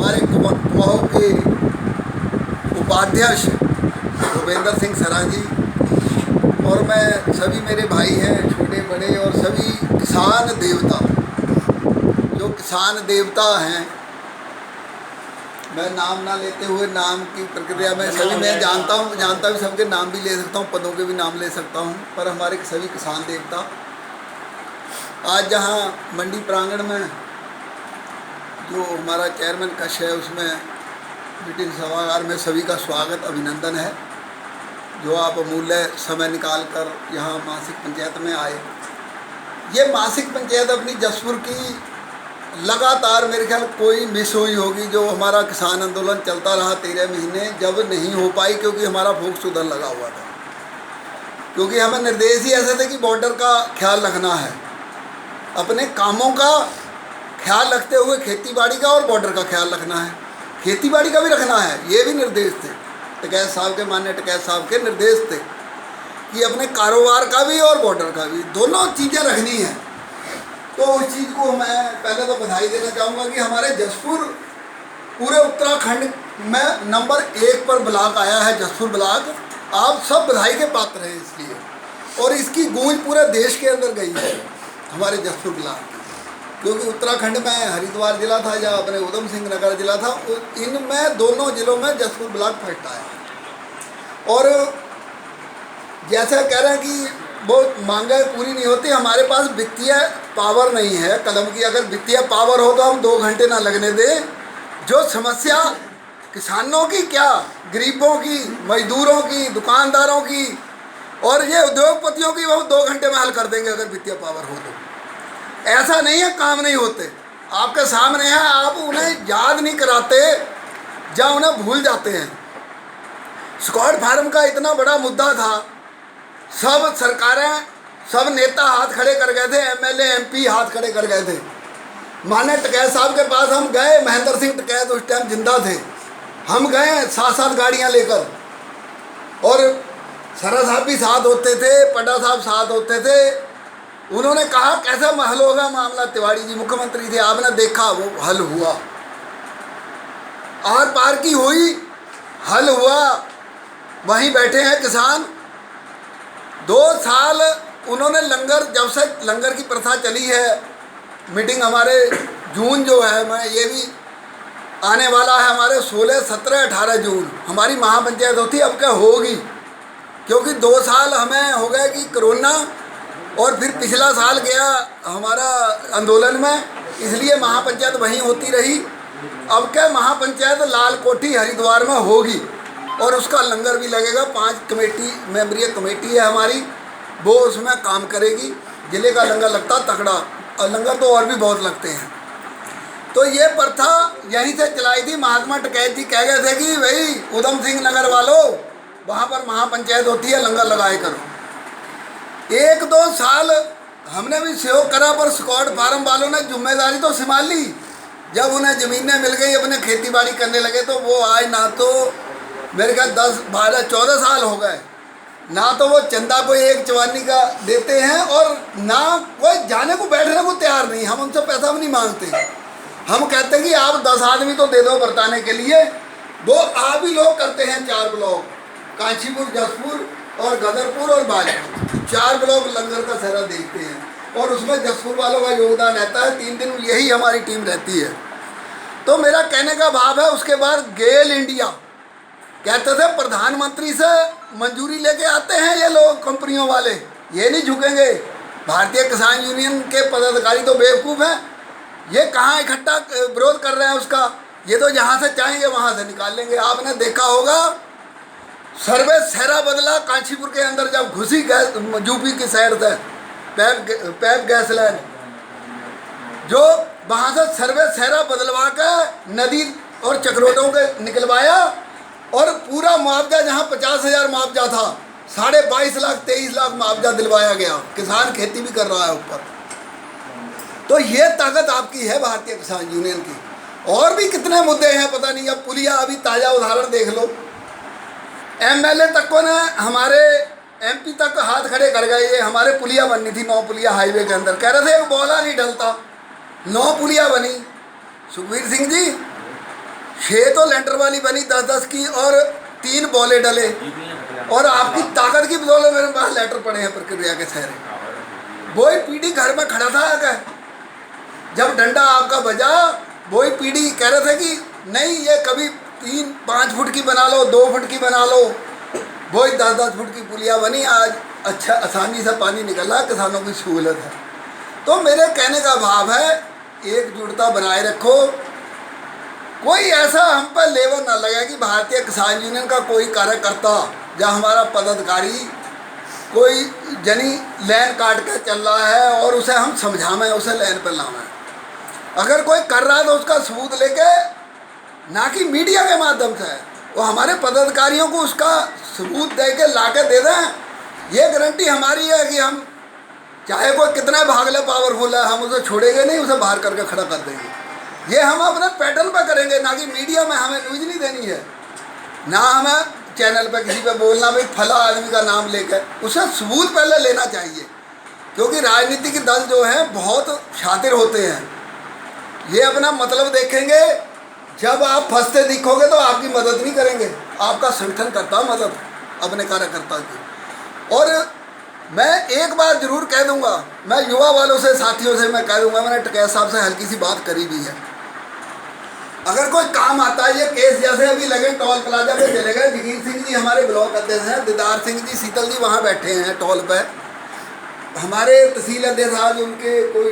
हमारे कुमाऊं के उपाध्यक्ष भूपेंद्र सिंह सरा जी और मैं सभी मेरे भाई हैं छोटे बड़े और सभी किसान देवता जो किसान देवता हैं, मैं नाम ना लेते हुए नाम की प्रक्रिया में सभी मैं जानता भी सबके नाम भी ले सकता हूँ, पदों के भी नाम ले सकता हूँ, पर हमारे सभी किसान देवता आज जहाँ मंडी प्रांगण में जो हमारा चेयरमैन कक्ष है उसमें मीटिंग सभागार में सभी का स्वागत अभिनंदन है जो आप अमूल्य समय निकाल कर यहाँ मासिक पंचायत में आए। ये मासिक पंचायत अपनी जसपुर की लगातार मेरे ख्याल कोई मिस हुई होगी। जो हमारा किसान आंदोलन चलता रहा 13 महीने जब नहीं हो पाई क्योंकि हमारा फोकस उधर लगा हुआ था, क्योंकि हमें निर्देश ही ऐसे थे कि बॉर्डर का ख्याल रखना है, अपने कामों का ख्याल रखते हुए खेती बाड़ी का और बॉर्डर का ख्याल रखना है, खेती बाड़ी का भी रखना है। ये भी निर्देश थे टिकैत साहब के, माननीय टिकैत साहब के निर्देश थे कि अपने कारोबार का भी और बॉर्डर का भी दोनों चीज़ें रखनी है। तो उस चीज़ को मैं पहले तो बधाई देना चाहूँगा कि हमारे जसपुर पूरे उत्तराखंड में नंबर 1 पर ब्लॉक आया है, जसपुर ब्लॉक। आप सब बधाई के पात्र हैं इसलिए, और इसकी गूंज पूरे देश के अंदर गई है हमारे जसपुर ब्लॉक की, क्योंकि उत्तराखंड में हरिद्वार जिला था या अपने उधम सिंह नगर जिला था, इनमें दोनों जिलों में जसपुर ब्लॉक फर्स्ट आया। और जैसा कह रहे हैं कि वो मांगें पूरी नहीं होती, हमारे पास वित्तीय पावर नहीं है कलम की। अगर वित्तीय पावर हो तो हम 2 घंटे ना लगने दें। जो समस्या किसानों की क्या, गरीबों की, मजदूरों की, दुकानदारों की और ये उद्योगपतियों की, वो 2 घंटे में हल कर देंगे अगर वित्तीय पावर हो तो। ऐसा नहीं है काम नहीं होते, आपके सामने है, आप उन्हें याद नहीं कराते या उन्हें भूल जाते हैं। स्क्वाड फार्म का इतना बड़ा मुद्दा था, सब सरकारें सब नेता हाथ खड़े कर गए थे, एमएलए एमपी हाथ खड़े कर गए थे। माननीय टिकैत साहब के पास हम गए, महेंद्र सिंह टिकैत उस टाइम जिंदा थे, हम गए 7-7 गाड़ियां लेकर, और सरा साहब भी साथ होते थे, पड्डा साहब साथ होते थे। उन्होंने कहा कैसा हल होगा मामला, तिवारी जी मुख्यमंत्री थे, आपने देखा वो हल हुआ, आर पार की हुई, हल हुआ। वहीं बैठे हैं किसान, 2 साल उन्होंने लंगर, जब से लंगर की प्रथा चली है, मीटिंग हमारे जून जो है, मैं ये भी आने वाला है हमारे 16, 17, 18 जून हमारी महापंचायत होती अब क्या होगी, क्योंकि 2 साल हमें हो गए कि कोरोना, और फिर पिछला साल गया हमारा आंदोलन में, इसलिए महापंचायत वहीं होती रही। अब क्या महापंचायत लाल कोठी हरिद्वार में होगी और उसका लंगर भी लगेगा। 5 कमेटी मेंबरीय कमेटी है हमारी, वो उसमें काम करेगी। जिले का लंगर लगता तकड़ा, और लंगर तो और भी बहुत लगते हैं। तो ये प्रथा यहीं से चलाई थी। महात्मा टिकैत जी कह गए थे कि भाई उधम सिंह नगर वालों, वहाँ पर महापंचायत होती है, लंगर लगाए करो। 1-2 साल हमने भी सहयोग करा, पर स्क्वाड फार्म वालों ने जिम्मेदारी तो संभाल ली। जब उन्हें ज़मीनें मिल गई, अपने खेती बाड़ी करने लगे, तो वो आज ना तो मेरे ख्याल 10, 12, 14 साल हो गए, ना तो वो चंदा कोई एक चवानी का देते हैं और ना कोई जाने को बैठने को तैयार नहीं। हम उनसे पैसा भी नहीं मांगते, हम कहते हैं कि आप 10 आदमी तो दे दो बरताने के लिए। वो आप ही लोग करते हैं 4 ब्लॉक, कांचीपुर, जसपुर और गदरपुर और बाजपुर, 4 ब्लॉक लंगर का सहरा देखते हैं, और उसमें जसपुर वालों का योगदान रहता है। 3 दिन यही हमारी टीम रहती है। तो मेरा कहने का भाव है, उसके बाद गेल इंडिया कहते थे प्रधानमंत्री से मंजूरी लेके आते हैं ये लोग, कंपनियों वाले, ये नहीं झुकेंगे। भारतीय किसान यूनियन के पदाधिकारी तो बेवकूफ़ हैं, ये कहाँ इकट्ठा विरोध कर रहे हैं उसका, ये तो जहाँ से चाहेंगे वहाँ से निकाल लेंगे। आपने देखा होगा सर्वे सहरा बदला कांचीपुर के अंदर, जब घुसी गैस यूपी की साइड से पैप गैस लाइन, जो वहाँ से सर्वे सहरा बदलवा कर नदी और चक्रोटों के निकलवाया, और पूरा मुआवजा जहाँ 50,000 मुआवजा था, 22.5 लाख 23 लाख मुआवजा दिलवाया गया। किसान खेती भी कर रहा है ऊपर। तो ये ताकत आपकी है भारतीय किसान यूनियन की। और भी कितने मुद्दे हैं पता नहीं। अब पुलिया, अभी ताज़ा उदाहरण देख लो, एमएलए तक को ने हमारे एमपी तक हाथ खड़े कर गए। ये हमारे पुलिया बननी थी, 9 पुलिया हाईवे के अंदर, कह रहे थे बोला नहीं ढलता, 9 पुलिया बनी। सुखबीर सिंह जी 6 तो लेंटर वाली बनी 10-10 की और 3 बॉले डले, और आपकी ताकत की बदौलत मेरे पास लेटर पड़े हैं प्रक्रिया के सहरे। वही पीडी घर में खड़ा था आकर, जब डंडा आपका बजा वही पीडी कह रहे थे कि नहीं ये कभी 3-5 फुट की बना लो, 2 फुट की बना लो। वही 10-10 फुट की पुलिया बनी, आज अच्छा आसानी से पानी निकल रहा, किसानों की सहूलत है। तो मेरे कहने का भाव है एकजुटता बनाए रखो। कोई ऐसा हम पर लेवल ना लगे कि भारतीय किसान यूनियन का कोई कार्यकर्ता या हमारा पदाधिकारी कोई जनी लाइन काट के चल रहा है और उसे हम समझावें, उसे लाइन पर लावें। अगर कोई कर रहा है तो उसका सबूत लेके, ना कि मीडिया के माध्यम से, वो हमारे पदाधिकारियों को उसका सबूत दे के ला के दे दें। ये गारंटी हमारी है कि हम चाहे कोई कितना भागले पावरफुल है, हम उसे छोड़ेंगे नहीं, उसे बाहर करके खड़ा कर देंगे। ये हम अपने पैटर्न पर करेंगे, ना कि मीडिया में हमें न्यूज़ नहीं देनी है, ना हमें चैनल पर किसी पे बोलना भाई फला आदमी का नाम लेकर। उसे सबूत पहले लेना चाहिए, क्योंकि राजनीतिक दल जो हैं बहुत शातिर होते हैं। ये अपना मतलब देखेंगे, जब आप फंसते दिखोगे तो आपकी मदद नहीं करेंगे, आपका संगठन करता मदद अपने कार्यकर्ता की। और मैं एक बात जरूर कह दूंगा, मैं युवा वालों से, साथियों से मैं कह दूंगा, मैंने टिकैत साहब से हल्की सी बात करी भी है। अगर कोई काम आता है, ये केस जैसे अभी लगे टोल प्लाजा पे चले गए, जगीर सिंह जी हमारे ब्लॉक अध्यक्ष हैं, दीदार सिंह जी, शीतल जी वहाँ बैठे हैं टोल पर। हमारे तहसील अध्यक्ष आज उनके कोई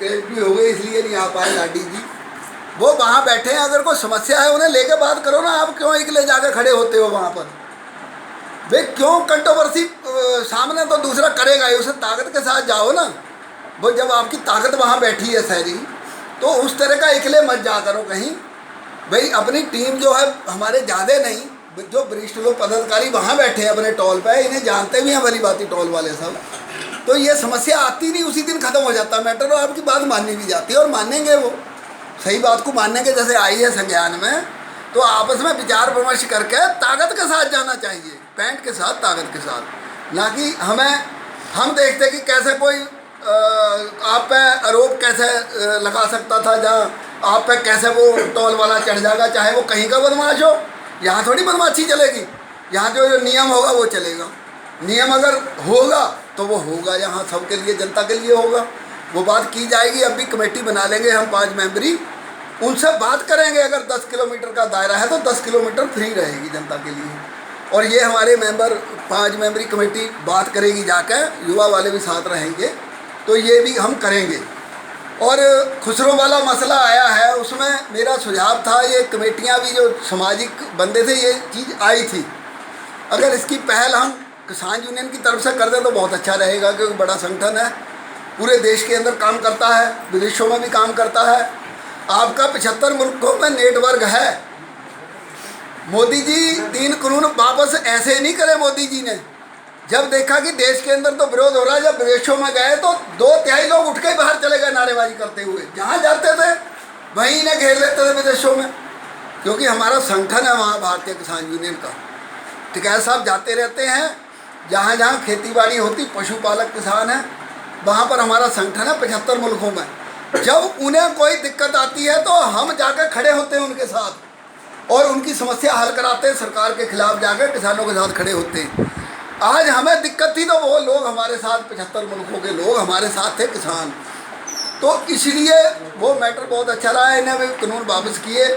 केस भी हो गए इसलिए नहीं आ पाए, लाडी जी, वो वहाँ बैठे हैं। अगर कोई समस्या है उन्हें लेके बात करो ना, आप क्यों अकेले जाकर खड़े होते हो वहाँ पर? वे क्यों कंट्रोवर्सी सामने तो दूसरा करेगा ही, उसे ताकत के साथ जाओ ना। वो जब आपकी ताकत वहाँ बैठी है सारी, तो उस तरह का अकेले मत जा करो कहीं। भाई अपनी टीम जो है हमारे ज़्यादा नहीं, जो वरिष्ठ लोग पदाधिकारी वहाँ बैठे हैं अपने टोल पे, इन्हें जानते भी हैं भली बात टोल वाले सब। तो ये समस्या आती नहीं, उसी दिन ख़त्म हो जाता मैटर, और आपकी बात माननी भी जाती है, और मानेंगे वो सही बात को मानने के जैसे आई है संज्ञान में। तो आपस में विचार विमर्श करके ताकत के साथ जाना चाहिए, पैंट के साथ, ताकत के साथ। ना कि हम देखते कि कैसे कोई आप पे आरोप कैसे लगा सकता था, जहाँ आप पे कैसे वो टोल वाला चढ़ जाएगा, चाहे वो कहीं का बदमाश हो। यहाँ थोड़ी बदमाशी चलेगी, यहाँ जो नियम होगा वो चलेगा। नियम अगर होगा तो वो होगा, यहाँ सबके लिए, जनता के लिए होगा। वो बात की जाएगी। अब भी कमेटी बना लेंगे हम 5 मेंबरी, उनसे बात करेंगे। अगर 10 किलोमीटर का दायरा है तो 10 किलोमीटर फ्री रहेगी जनता के लिए। और ये हमारे मेंबर 5 मेंबरी कमेटी बात करेगी जाकर, युवा वाले भी साथ रहेंगे, तो ये भी हम करेंगे। और खुसरो वाला मसला आया है, उसमें मेरा सुझाव था, ये कमेटियाँ भी जो सामाजिक बंदे थे, ये चीज़ आई थी, अगर इसकी पहल हम किसान यूनियन की तरफ से कर दें तो बहुत अच्छा रहेगा, क्योंकि बड़ा संगठन है, पूरे देश के अंदर काम करता है, विदेशों में भी काम करता है। आपका 75 मुल्कों में नेटवर्क है। मोदी जी 3 कानून वापस ऐसे नहीं करे। मोदी जी ने जब देखा कि देश के अंदर तो विरोध हो रहा है, जब विदेशों में गए तो 2/3 लोग उठ के बाहर चले गए नारेबाजी करते हुए। जहाँ जाते थे वहीं इन्हें घेर लेते थे विदेशों में, क्योंकि हमारा संगठन है वहाँ भारतीय किसान यूनियन का। टिकैत साहब जाते रहते हैं, जहाँ जहाँ खेती बाड़ी होती, पशुपालक किसान हैं, वहाँ पर हमारा संगठन है 75 मुल्कों में। जब उन्हें कोई दिक्कत आती है तो हम जाकर खड़े होते हैं उनके साथ और उनकी समस्या हल कराते हैं। सरकार के खिलाफ जाकर किसानों के साथ खड़े होते हैं। आज हमें दिक्कत थी तो वो लोग हमारे साथ, 75 मुल्कों के लोग हमारे साथ थे, किसान। तो इसलिए वो मैटर बहुत अच्छा रहा है। इन्हें भी कानून वापस किए।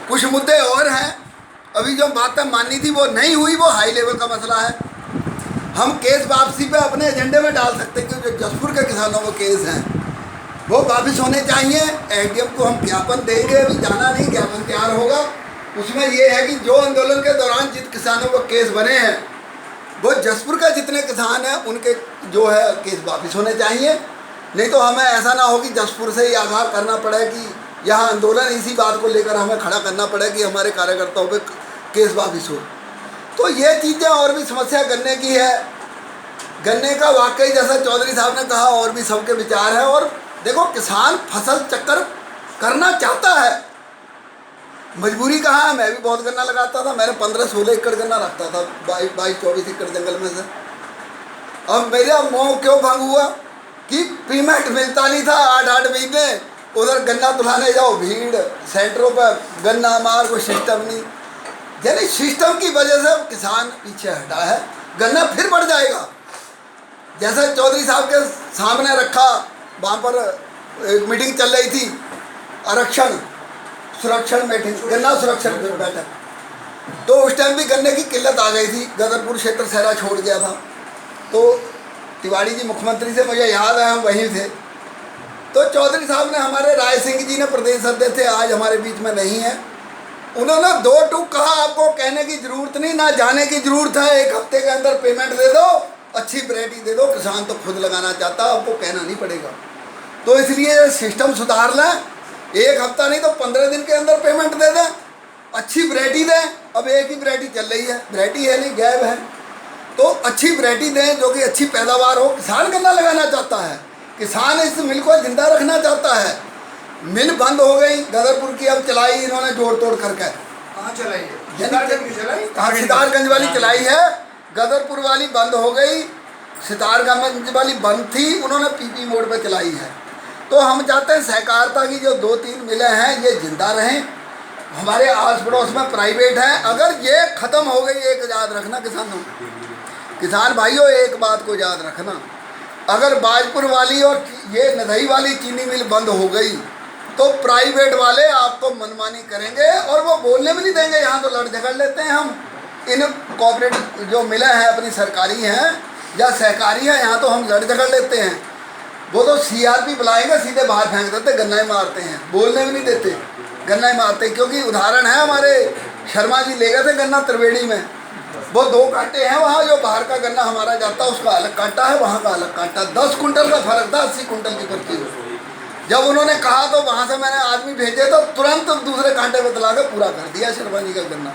कुछ मुद्दे और हैं, अभी जो बातें माननी थी वो नहीं हुई, वो हाई लेवल का मसला है। हम केस वापसी पे अपने एजेंडे में डाल सकते हैं, क्योंकि जो जसपुर के किसानों को केस हैं वो वापस होने चाहिए। एडीएम को हम ज्ञापन देंगे, अभी जाना नहीं, ज्ञापन तैयार होगा। उसमें ये है कि जो आंदोलन के दौरान जिन किसानों को केस बने हैं, वो जसपुर का जितने किसान हैं उनके जो है केस वापस होने चाहिए। नहीं तो हमें ऐसा ना हो कि जसपुर से ही आगाह करना पड़े कि यहाँ आंदोलन इसी बात को लेकर हमें खड़ा करना पड़े कि हमारे कार्यकर्ताओं पे केस वापस हो। तो ये चीज़ें और भी समस्या गन्ने की है। गन्ने का वाकई जैसा चौधरी साहब ने कहा, और भी सबके विचार है। और देखो, किसान फसल चक्कर करना चाहता है, मजबूरी कहाँ है। मैं भी बहुत गन्ना लगाता था, मैंने 15-16 एकड़ गन्ना रखता था 22-24 एकड़ जंगल में से। अब मेरा मोह क्यों भंग हुआ कि पेमेंट मिलता नहीं था 8-8 महीने, उधर गन्ना तुलाने जाओ भीड़, सेंटरों पर गन्ना मार, कोई सिस्टम नहीं। यानी सिस्टम की वजह से किसान पीछे हटा है, गन्ना फिर बढ़ जाएगा। जैसे चौधरी साहब के सामने रखा, वहाँ पर एक मीटिंग चल रही थी, आरक्षण सुरक्षण मीटिंग, गन्ना सुरक्षण बैठक, तो उस टाइम भी गन्ने की किल्लत आ गई थी। गदरपुर क्षेत्र सहरा छोड़ गया था, तो तिवारी जी मुख्यमंत्री से मुझे याद है, हम वहीं थे। तो चौधरी साहब ने, हमारे राय सिंह जी ने प्रदेश अध्यक्ष थे, आज हमारे बीच में नहीं है, उन्होंने दो टूक कहा, आपको कहने की ज़रूरत नहीं, ना जाने की ज़रूरत है, 1 हफ्ते के अंदर पेमेंट दे दो, अच्छी वैरायटी दे दो, किसान तो खुद लगाना चाहता, आपको कहना नहीं पड़ेगा। तो इसलिए सिस्टम सुधार लें, 1 हफ्ता नहीं तो 15 दिन के अंदर पेमेंट दे दें, अच्छी वैरायटी दें। अब एक ही वैरायटी चल रही है, वैरायटी है नहीं, गैप है, तो अच्छी वैरायटी दें जो कि अच्छी पैदावार हो। किसान गन्ना लगाना चाहता है, किसान इस मिल को जिंदा रखना चाहता है। मिल बंद हो गई गदरपुर की, अब चलाई इन्होंने जोड़ तोड़ करके। कहाँ चलाई है? सितारगंज वाली चलाई है, गदरपुर वाली बंद हो गई, सितारगंज वाली बंद थी, उन्होंने पीपी मोड पे चलाई है। तो हम चाहते हैं सहकारिता की जो 2-3 मिलें हैं ये जिंदा रहें, हमारे आस पड़ोस में प्राइवेट हैं। अगर ये ख़त्म हो गई, एक याद रखना किसान भाइयों, एक बात को याद रखना, अगर बाजपुर वाली और ये नदई वाली चीनी मिल बंद हो गई तो प्राइवेट वाले आपको मनमानी करेंगे और वो बोलने भी नहीं देंगे। यहाँ तो लड़ झगड़ लेते हैं हम, इन कॉपरेटिव जो मिलें हैं अपनी सरकारी हैं या सहकारी हैं, यहाँ तो हम लड़ झगड़ लेते हैं। वो तो CRP बुलाएंगे, सीधे बाहर फेंक देते, गन्ना ही मारते हैं, बोलने भी नहीं देते, गन्ना ही मारते। क्योंकि उदाहरण है, हमारे शर्मा जी ले गए थे गन्ना त्रिवेणी में, वो 2 कांटे हैं वहाँ, जो बाहर का गन्ना हमारा जाता है उसका अलग कांटा है, वहाँ का अलग कांटा, 10 कुंटल का फर्क था, 80 कुंटल की पर्ची। जब उन्होंने कहा तो वहाँ से मैंने आदमी भेजे तो तुरंत दूसरे कांटे पर तला के पूरा कर दिया शर्मा जी का गन्ना।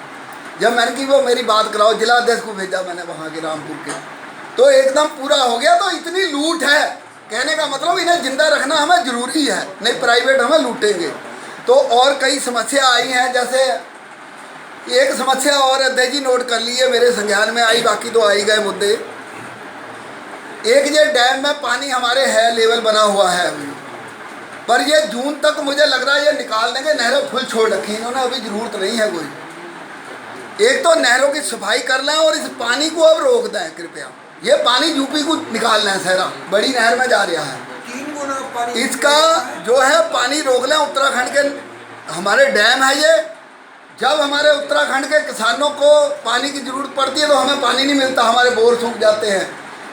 जब मैंने की वो मेरी बात कराओ, जिला अध्यक्ष को भेजा मैंने वहाँ के रामपुर के, तो एकदम पूरा हो गया। तो इतनी लूट है, कहने का मतलब इन्हें जिंदा रखना हमें ज़रूरी है, नहीं प्राइवेट हमें लूटेंगे। तो और कई समस्या आई हैं, जैसे एक समस्या और अध्यक्ष जी नोट कर ली है, मेरे संज्ञान में आई, बाकी तो आई गए मुद्दे। एक ये डैम में पानी हमारे है, लेवल बना हुआ है अभी, पर ये जून तक मुझे लग रहा है ये निकाल देंगे। नहरें फुल छोड़ रखी इन्होंने, अभी ज़रूरत नहीं है कोई। एक तो नहरों की सफाई कर लें और इस पानी को अब रोक दें कृपया। ये पानी यूपी को निकाल लें, सहरा बड़ी नहर में जा रहा है, 3 गुना पानी, इसका जो है पानी रोक लें। उत्तराखंड के हमारे डैम है ये, जब हमारे उत्तराखंड के किसानों को पानी की ज़रूरत पड़ती है तो हमें पानी नहीं मिलता, हमारे बोर सूख जाते हैं,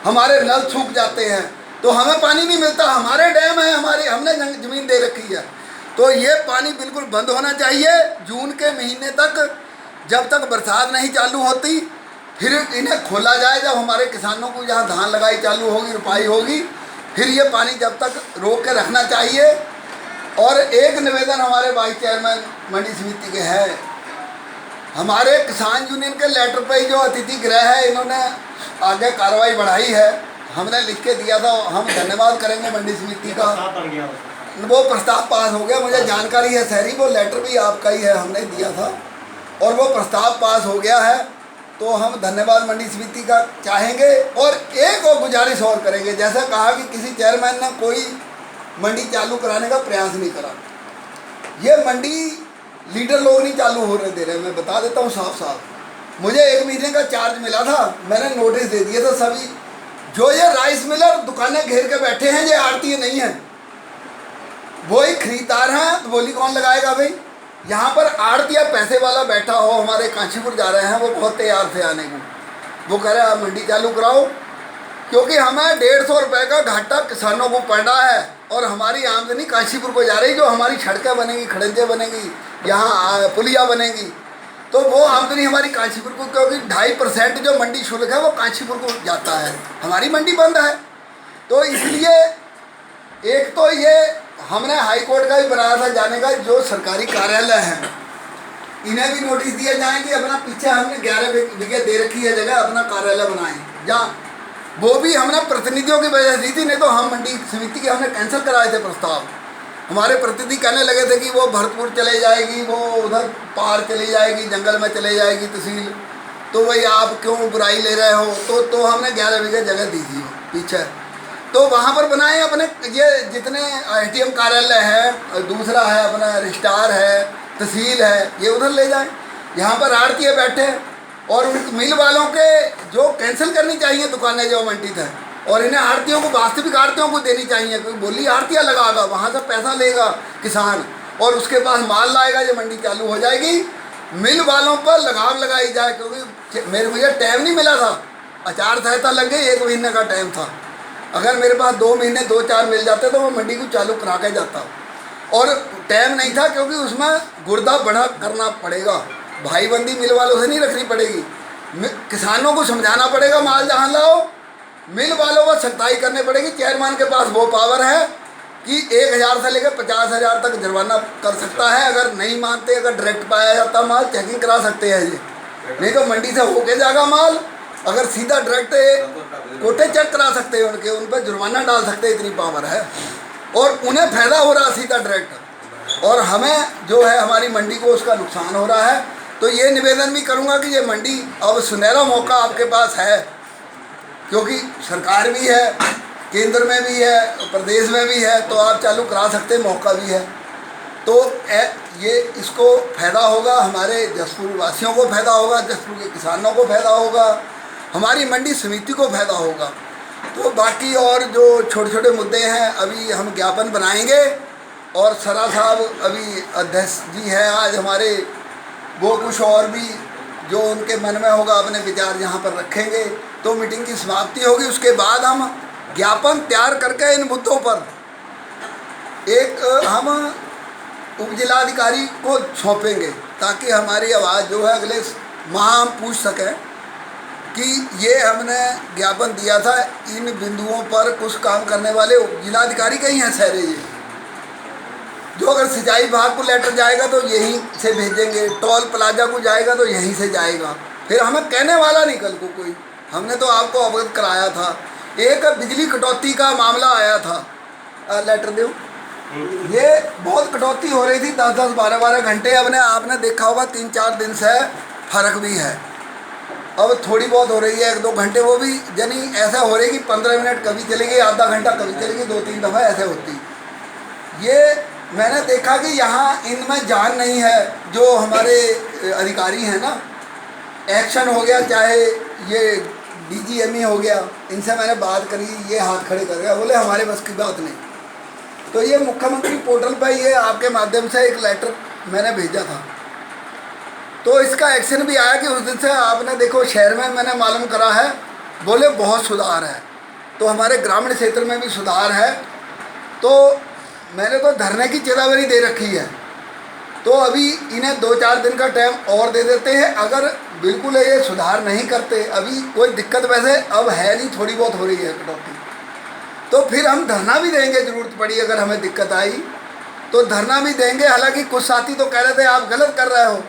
हमारे नल सूख जाते हैं, तो हमें पानी नहीं मिलता। हमारे डैम है, हमारी हमने ज़मीन दे रखी है, तो ये पानी बिल्कुल बंद होना चाहिए जून के महीने तक, जब तक बरसात नहीं चालू होती। फिर इन्हें खोला जाए जब हमारे किसानों को जहाँ धान लगाई चालू होगी, रुपाई होगी, फिर ये पानी जब तक रोक के रखना चाहिए। और एक निवेदन हमारे वाइस चेयरमैन मंडी समिति के है, हमारे किसान यूनियन के लेटर पे जो अतिथि गृह है इन्होंने आगे कार्रवाई बढ़ाई है, हमने लिख के दिया था, हम धन्यवाद करेंगे मंडी समिति का। वो प्रस्ताव पास हो गया, मुझे जानकारी है सहरी, वो लेटर भी आपका ही है, हमने दिया था और वो प्रस्ताव पास हो गया है। तो हम धन्यवाद मंडी समिति का चाहेंगे और एक और गुजारिश और करेंगे, जैसा कहा कि किसी चेयरमैन ने कोई मंडी चालू कराने का प्रयास नहीं करा, ये मंडी लीडर लोग नहीं चालू होने दे रहे। मैं बता देता हूँ साफ साफ, मुझे 1 महीने का चार्ज मिला था, मैंने नोटिस दे दिया था सभी जो ये राइस मिलर दुकानें घेर के बैठे हैं, ये आड़ती नहीं है, वही खरीदार हैं, तो बोली कौन लगाएगा भाई। यहाँ पर आड़तिया पैसे वाला बैठा हो, हमारे काशीपुर जा रहे हैं, वो बहुत तैयार थे आने को, वो कह रहे हैं आप मंडी चालू कराओ, क्योंकि हमें 150 रुपये का घाटा किसानों को पड़ रहा है और हमारी आमदनी काशीपुर को जा रही। जो हमारी सड़कें बनेंगी, खड़ंजे बनेंगी, यहाँ पुलिया बनेंगी, तो वो आमदनी हमारी काशीपुर को, क्योंकि 2.5% जो मंडी शुल्क है वो काशीपुर को जाता है, हमारी मंडी बंद है। तो इसलिए एक तो ये हमने हाई कोर्ट का भी बनाया था जाने का, जो सरकारी कार्यालय हैं इन्हें भी नोटिस दिया जाए कि अपना पीछे हमने 11 जगह दे रखी है जगह, अपना कार्यालय बनाएं, जहाँ वो भी हमने प्रतिनिधियों की वजह से दी थी, नहीं तो हम मंडी समिति के हमने कैंसिल कराए थे प्रस्ताव। हमारे प्रतिनिधि कहने लगे थे कि वो भरतपुर चले जाएगी, वो उधर पार चली जाएगी, जंगल में चले जाएगी तहसील, तो भाई आप क्यों बुराई ले रहे हो। तो हमने 11 जगह दी थी पीछे, तो वहाँ पर बनाएं अपने, ये जितने ATM कार्यालय है, दूसरा है अपना रजिस्ट्रार है, तहसील है, ये उधर ले जाएं। यहाँ पर आड़तिए बैठे हैं और उन मिल वालों के जो कैंसिल करनी चाहिए दुकानें जो मंडित है, और इन्हें आड़तियों को, वास्तविक आड़तियों को देनी चाहिए, क्योंकि बोली आड़तियाँ लगागा, वहाँ से पैसा लेगा किसान और उसके पास माल लाएगा, ये मंडी चालू हो जाएगी। मिल वालों पर लगाम लगाई जाए, क्योंकि मुझे टाइम नहीं मिला था, आचार संहिता लग गई, 1 महीने का टाइम था। अगर मेरे पास 2 महीने 2-4 मिल जाते तो मैं मंडी को चालू करा के जाता, और टाइम नहीं था, क्योंकि उसमें गुर्दा बढ़ा करना पड़ेगा, भाईबंदी मिल वालों से नहीं रखनी पड़ेगी, किसानों को समझाना पड़ेगा माल जहाँ लाओ, मिल वालों को सख्ताई करनी पड़ेगी। चेयरमैन के पास वो पावर है कि 1000 से लेकर 50,000 तक जुर्माना कर सकता है, अगर नहीं मानते, अगर डायरेक्ट पाया जाता माल चेकिंग करा सकते हैं ये, नहीं तो मंडी से होके जाएगा माल, अगर सीधा डायरेक्ट कोटे चेक करा सकते हैं उनके, उन पर जुर्माना डाल सकते हैं, इतनी पावर है, और उन्हें फ़ायदा हो रहा है सीधा डायरेक्ट, और हमें जो है हमारी मंडी को उसका नुकसान हो रहा है। तो ये निवेदन भी करूँगा कि ये मंडी अब सुनहरा मौका आपके पास है, क्योंकि सरकार भी है, केंद्र में भी है, प्रदेश में भी है, तो आप चालू करा सकते हैं, मौका भी है। तो ये इसको फ़ायदा होगा, हमारे जसपुर वासियों को फ़ायदा होगा, जसपुर के किसानों को फ़ायदा होगा, हमारी मंडी समिति को फ़ायदा होगा। तो बाकी और जो छोटे छोटे मुद्दे हैं अभी हम ज्ञापन बनाएंगे, और सरा साहब अभी अध्यक्ष जी है आज हमारे, वो कुछ और भी जो उनके मन में होगा अपने विचार यहाँ पर रखेंगे, तो मीटिंग की समाप्ति होगी। उसके बाद हम ज्ञापन तैयार करके इन मुद्दों पर एक हम उपजिलाधिकारी को सौंपेंगे, ताकि हमारी आवाज़ जो है अगले माह हम पूछ सकें कि ये हमने ज्ञापन दिया था, इन बिंदुओं पर कुछ काम करने वाले उपजिलाधिकारी कहीं हैं शहरे, ये जो अगर सिंचाई विभाग को लेटर जाएगा तो यहीं से भेजेंगे, टोल प्लाजा को जाएगा तो यहीं से जाएगा, फिर हमें कहने वाला नहीं कल को कोई। हमने तो आपको अवगत कराया था, एक बिजली कटौती का मामला आया था, लेटर दो, ये बहुत कटौती हो रही थी, 10-10, 12-12 घंटे, अपने आपने देखा होगा 3-4 दिन से फर्क भी है, अब थोड़ी बहुत हो रही है 1-2 घंटे, वो भी यानी ऐसा हो रही है कि 15 मिनट कभी चलेगी, आधा घंटा कभी चलेगी, 2-3 दफ़ा ऐसे होती। ये मैंने देखा कि यहाँ इनमें जान नहीं है, जो हमारे अधिकारी हैं ना, एक्शन हो गया, चाहे ये DGME हो गया, इनसे मैंने बात करी, ये हाथ खड़े कर गया, बोले हमारे बस की बात नहीं। तो ये मुख्यमंत्री पोर्टल पर ये आपके माध्यम से एक लेटर मैंने भेजा था, तो इसका एक्शन भी आया कि उस दिन से आपने देखो शहर में मैंने मालूम करा है, बोले बहुत सुधार है, तो हमारे ग्रामीण क्षेत्र में भी सुधार है। तो मैंने तो धरने की चेतावनी दे रखी है, तो अभी इन्हें 2-4 दिन का टाइम और दे देते हैं, अगर बिल्कुल ये सुधार नहीं करते, अभी कोई दिक्कत वैसे अब है नहीं, थोड़ी बहुत हो रही है कटौती, तो फिर हम धरना भी देंगे, ज़रूरत पड़ी अगर हमें दिक्कत आई तो धरना भी देंगे। हालांकि कुछ साथी तो कह रहे थे आप गलत कर रहे हो,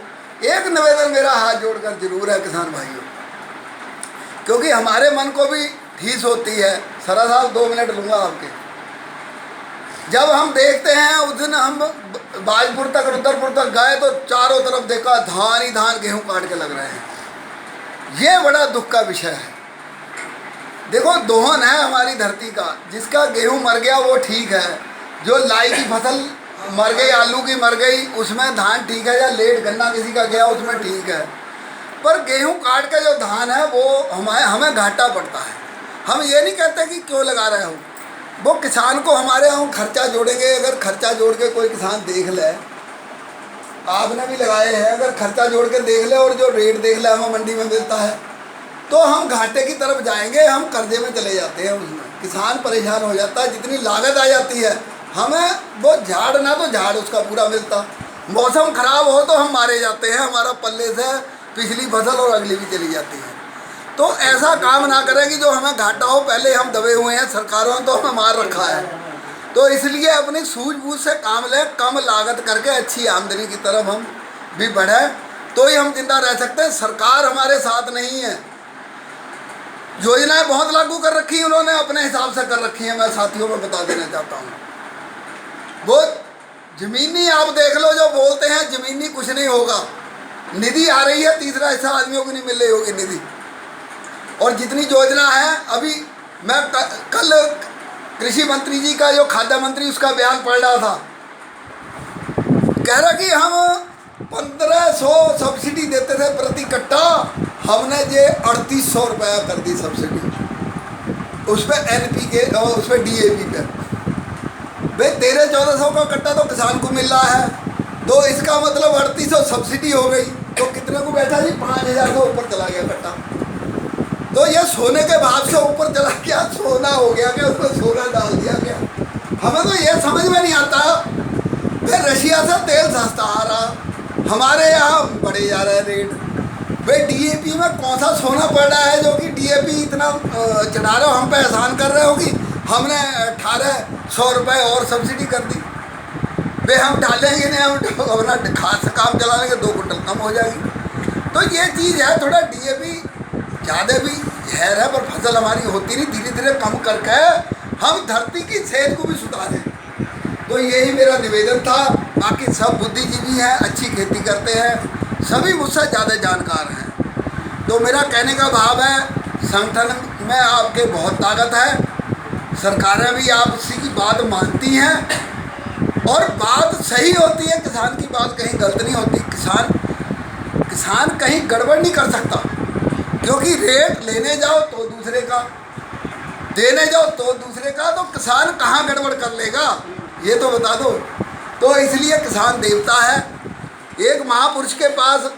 एक निवेदन मेरा हाथ जोड़कर जरूर है किसान भाइयों, क्योंकि हमारे मन को भी ठेस होती है। सरा साहब 2 मिनट लूँगा आपके। जब हम देखते हैं उस दिन हम बाजपुर तक, रुद्रपुर तक गए तो चारों तरफ देखा धान ही धान, गेहूँ काट के लग रहे हैं, ये बड़ा दुख का विषय है। देखो दोहन है हमारी धरती का, जिसका गेहूँ मर गया वो ठीक है, जो लाई की फसल मर गई, आलू की मर गई, उसमें धान ठीक है, या लेट गन्ना किसी का गया उसमें ठीक है, पर गेहूँ काट के जो धान है वो हमें घाटा पड़ता है। हम ये नहीं कहते कि क्यों लगा रहे हो, वो किसान को हमारे यहाँ खर्चा जोड़ेंगे, अगर खर्चा जोड़ के कोई किसान देख ले, आपने भी लगाए हैं, अगर खर्चा जोड़ के देख ले और जो रेट देख ले हमें मंडी में मिलता है, तो हम घाटे की तरफ जाएंगे, हम कर्जे में चले जाते हैं, उसमें किसान परेशान हो जाता है, जितनी लागत आ जाती है हमें वो झाड़ ना तो झाड़ उसका पूरा मिलता, मौसम ख़राब हो तो हम मारे जाते हैं, हमारा पल्ले से पिछली फसल और अगली भी चली जाती है। तो ऐसा काम ना करें कि जो हमें घाटा हो, पहले हम दबे हुए हैं, सरकारों ने तो हमें मार रखा है, तो इसलिए अपनी सूझबूझ से काम लें, कम लागत करके अच्छी आमदनी की तरफ हम भी बढ़ें, तो ही हम जिंदा रह सकते हैं। सरकार हमारे साथ नहीं है, योजनाएं बहुत लागू कर रखी हैं उन्होंने, अपने हिसाब से कर रखी हैं, मैं साथियों में बता देना चाहता हूँ। वो ज़मीनी आप देख लो, जो बोलते हैं ज़मीनी कुछ नहीं होगा, निधि आ रही है, तीसरा हिस्सा आदमियों को नहीं मिल रही होगी निधि, और जितनी योजना है अभी मैं कल कृषि मंत्री जी का, जो खाद्य मंत्री, उसका बयान पढ़ रहा था। कह रहा कि हम 1500 सब्सिडी देते थे प्रति कट्टा, हमने ये 3800 रुपया कर दी सब्सिडी, उस पर NPK और उस पर DAP पे। भाई 1300-1400 का कट्टा तो किसान को मिल रहा है, तो इसका मतलब 3800 सब्सिडी हो गई, तो कितने को बैठा जी? 5000 से ऊपर चला गया कट्टा। तो ये सोने के भाव से ऊपर चला गया, सोना हो गया क्या? उसमें सोना डाल दिया क्या? हमें तो ये समझ में नहीं आता। फिर रशिया से तेल सस्ता आ रहा, हमारे यहाँ बढ़े जा रहे हैं रेट। भाई DAP में कौन सा सोना पड़ रहा है जो कि DAP इतना चढ़ा रहे हो? हम पे एहसान कर रहे हो कि हमने 1800 रुपये और सब्सिडी कर दी। भाई हम डालेंगे नहीं, हम अपना खास काम चला लेंगे, 2 कुंटल कम हो जाएगी। तो ये चीज़ है, थोड़ा DAP ज़्यादा भी जहर है, पर फसल हमारी होती नहीं, धीरे धीरे कम करके हम धरती की सेहत को भी सुधारें। तो यही मेरा निवेदन था। बाकी सब बुद्धिजीवी हैं, अच्छी खेती करते हैं, सभी मुझसे ज़्यादा जानकार हैं। तो मेरा कहने का भाव है, संगठन में आपके बहुत ताकत है, सरकारें भी आपसी की बात मानती हैं और बात सही होती है। किसान की बात कहीं गलत नहीं होती। किसान कहीं गड़बड़ नहीं कर सकता, क्योंकि रेट लेने जाओ तो दूसरे का, देने जाओ तो दूसरे का, तो किसान कहाँ गड़बड़ कर लेगा, ये तो बता दो। तो इसलिए किसान देवता है। एक महापुरुष के पास